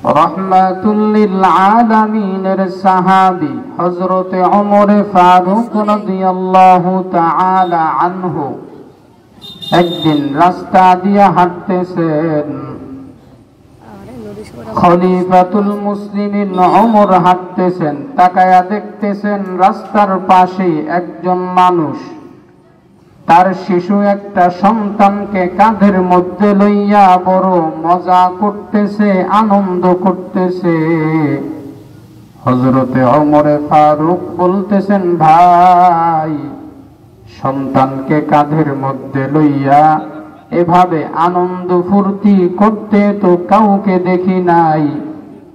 রহমাতুল লিল আলামিনের সাহাবী হযরত ওমর ফারুক রাদিয়াল্লাহু তাআলা আনহু একদিন রাস্তা দিয়ে হাঁটতেছেন। খলিফাতুল মুসলিমিন ওমর হাঁটতেছেন, তাকায়া দেখতেছেন রাস্তার পাশে একজন মানুষ তার শিশু একটা সন্তানকে কাঁধের মধ্যে লইয়া বড় মজা করতেছে, আনন্দ করতেছে। হযরতে ওমর ফারুক বলতেছেন, ভাই, সন্তানকে কাঁধের মধ্যে লইয়া এভাবে আনন্দ ফুর্তি করতে তো কাউকে দেখি নাই,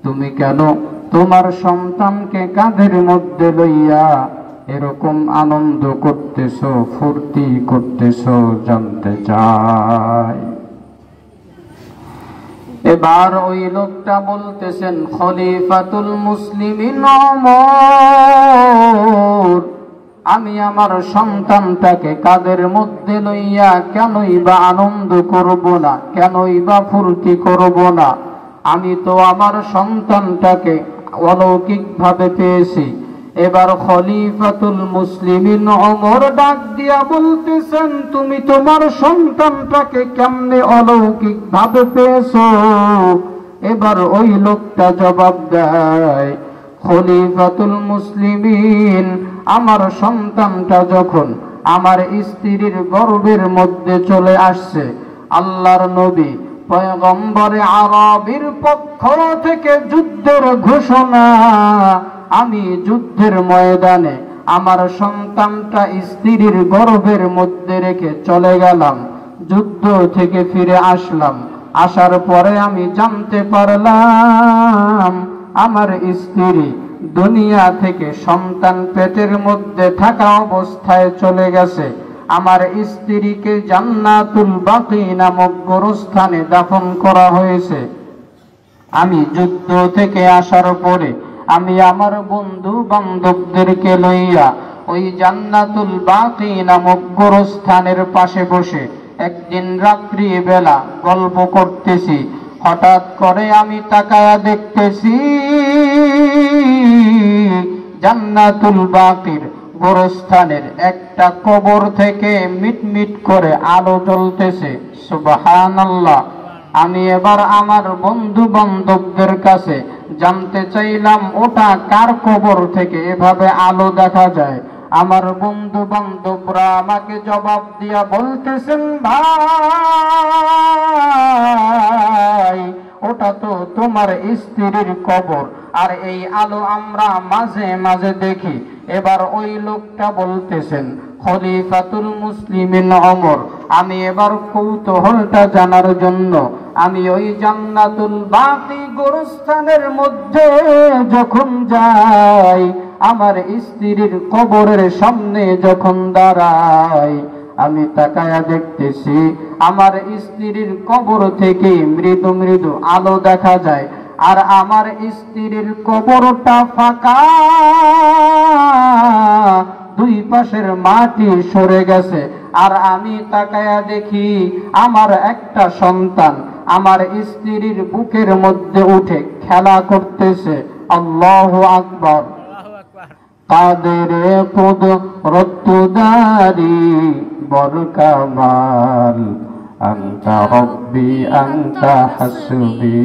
তুমি কেন তোমার সন্তানকে কাঁধের মধ্যে লইয়া এরকম আনন্দ করতেছো, ফুর্তি করতেছো, জানতে চাই। এবার ওই লোকটা বলতেছেন, খলিফাতুল মুসলিমিন ওমর, আমি আমার সন্তানটাকে কাঁধের মধ্যে লইয়া কেনই বা আনন্দ করব না, কেনই বা ফুর্তি করব না? আমি তো আমার সন্তানটাকে অলৌকিক ভাবে পেয়েছি। এবার খলিফাতুল মুসলিমিন ওমর ডাক দিয়া বলতেছেন, তুমি তোমার সন্তানটাকে কেমনে অলৌকিক ভাবে পেয়েছো? এবার ওই লোকটা জবাব দেয়, খলিফাতুল মুসলিমিন, আমার সন্তানটা যখন আমার স্ত্রীর গর্ভের মধ্যে চলে আসছে, আল্লাহর নবী পয়গম্বরে আরবীর পক্ষ থেকে যুদ্ধের ঘোষণা, আমি যুদ্ধের ময়দানে আমার সন্তানটা স্ত্রীর গর্ভের মধ্যে রেখে চলে গেলাম, যুদ্ধ থেকে ফিরে আসলাম। আসার পরে আমি জানতে পারলাম আমার স্ত্রী দুনিয়া থেকে সন্তান পেটের মধ্যে থাকা অবস্থায় চলে গেছে। আমার স্ত্রীকে জান্নাতুল বাকি নামক গোরস্থানে দাফন করা হয়েছে। আমি যুদ্ধ থেকে আসার পরে আমি আমার বন্ধু বান্ধবদেরকে লইয়া ওই জান্নাতুল বাকি নামক গোরস্থানের পাশে বসে একদিন রাত্রি বেলা গল্প করতেছি। হঠাৎ করে আমি তাকায়া দেখতেছি জান্নাতুল বাকির গোরস্থানের একটা কবর থেকে মিটমিট করে আলো জ্বলতেছে। সুবহানাল্লাহ। আমি এবার আমার বন্ধু বান্ধবদের কাছে জানতে চাইলাম, ওটা কার কবর থেকে এভাবে আলো দেখা যায়? আমার বন্ধু বান্ধবরা আমাকে জবাব দিয়া বলতেছেন, ভাই, ওটা তো তোমার স্ত্রীর কবর, আর এই আলো আমরা মাঝে মাঝে দেখি। এবার ওই লোকটা বলতেছেন, খলিফাতুল মুসলিমিন ওমর, আমি এবার কৌতূহলটা জানার জন্য আমি ওই জান্নাতুল বাকি গোরস্থানের মধ্যে যখন যাই, আমার স্ত্রীর কবরের সামনে যখন দাঁড়াই, আমি তাকায়া দেখতেছি আমার স্ত্রীর কবর থেকে মৃদু মৃদু আলো দেখা যায়, আর আমার স্ত্রীর কবরটা ফাঁকা, দুই পাশের মাটি সরে গেছে। আর আমি তাকায়া দেখি আমার একটা সন্তান আমার স্ত্রীর বুকের মধ্যে উঠে খেলা করতেছে। আল্লাহু আকবার। কাদেরে কুদরতদারি বরকামাল, আনতা রব্বি আনতা হাসবি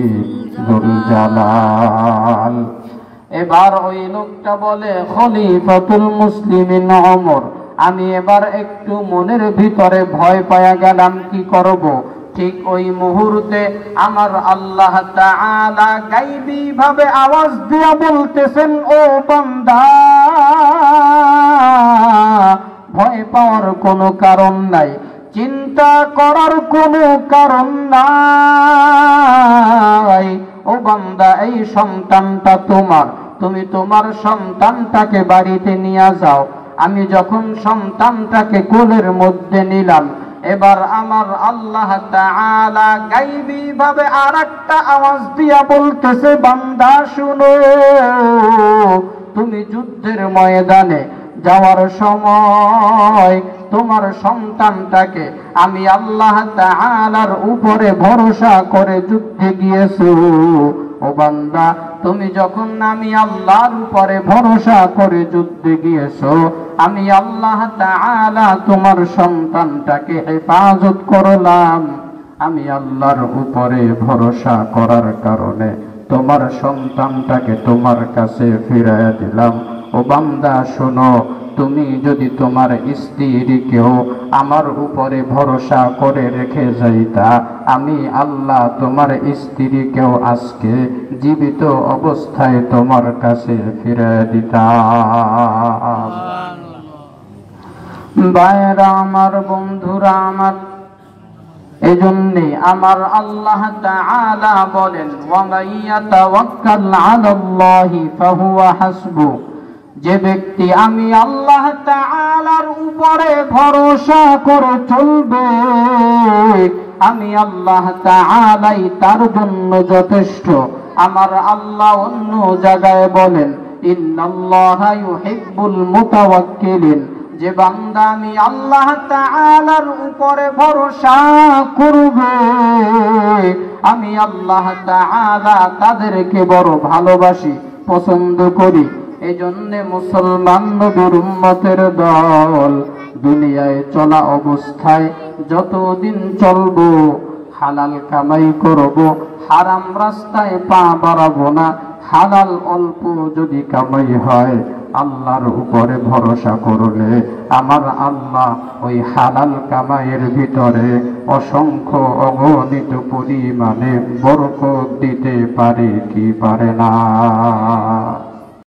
যুল জালাল। এবার ওই লোকটা বলে, খলিফাতুল মুসলিমিন ওমর, আমি এবার একটু মনের ভিতরে ভয় পায়া গেলাম, কি করব? ঠিক ওই মুহূর্তে আমার আল্লাহ তাআলা গায়বী ভাবে আওয়াজ দিয়া বলতেছেন, ও বান্দা, ভয় পাওয়ার কোনো কারণ নাই, চিন্তা করার কোনো কারণ নাই। ও বান্দা, এই সন্তানটা তোমার, তুমি তোমার সন্তানটাকে বাড়িতে নিয়ে যাও। আমি যখন সন্তানটাকে কোলের মধ্যে নিলাম, এবার আমার আল্লাহ তাআলা গায়বী ভাবে আরেকটা আওয়াজ দিয়া বলতেছে, বান্দা শুনো, তুমি যুদ্ধের ময়দানে যাওয়ার সময় তোমার সন্তানটাকে আমি আল্লাহ তাআলার উপরে ভরসা করে যুদ্ধে গিয়েছো, ও বান্দা, তুমি যখন আমি আল্লাহর উপরে ভরসা করে যুদ্ধে গিয়েছো, আমি আল্লাহ তাআলা তোমার সন্তানটাকে হেফাজত করলাম। আমি আল্লাহর উপরে ভরসা করার কারণে তোমার সন্তানটাকে তোমার কাছে ফিরাইয়া দিলাম। ও বান্দা শোনো, তুমি যদি তোমার স্ত্রীকেও আমার উপরে ভরসা করে রেখে যাইতা, আমি আল্লাহ তোমার স্ত্রীকেও আজকে জীবিত অবস্থায় তোমার কাছে ফিরাইয়া দিতাম। ভাইরা আমার, বন্ধুরা আমার, এজন্যে আমার আল্লাহ তাআলা বলেন, ওয়া মান ইয়াতাওয়াক্কাল আলাল্লাহি ফাহুয়া হাসবু। যে ব্যক্তি আমি আল্লাহ তাআলার উপরে ভরসা করে চলবে, আমি আল্লাহ তাআলাই তার জন্য যথেষ্ট। আমার আল্লাহ অন্য জায়গায় বলেন, ইন্নাল্লাহা ইউহিব্বুল মুতাওয়াক্কিলিন। যে বান্দা আমি আল্লাহ তাআলার উপরে ভরসা করবে, আমি আল্লাহ তাআলা তাদেরকে বড় ভালোবাসি, পছন্দ করি। এজন্য মুসলমান নবীর উম্মতের দল দুনিয়ায় চলা অবস্থায় যতদিন চলবো, হালাল কামাই করব, হারাম রাস্তায় পা বাড়াবো না। হালাল অল্প যদি কামাই হয়, আল্লাহর উপরে ভরসা করলে আমার আল্লাহ ওই হালাল কামাইয়ের ভিতরে অসংখ্য অগণিত পরিমাণে বরকত দিতে পারে কি পারে না?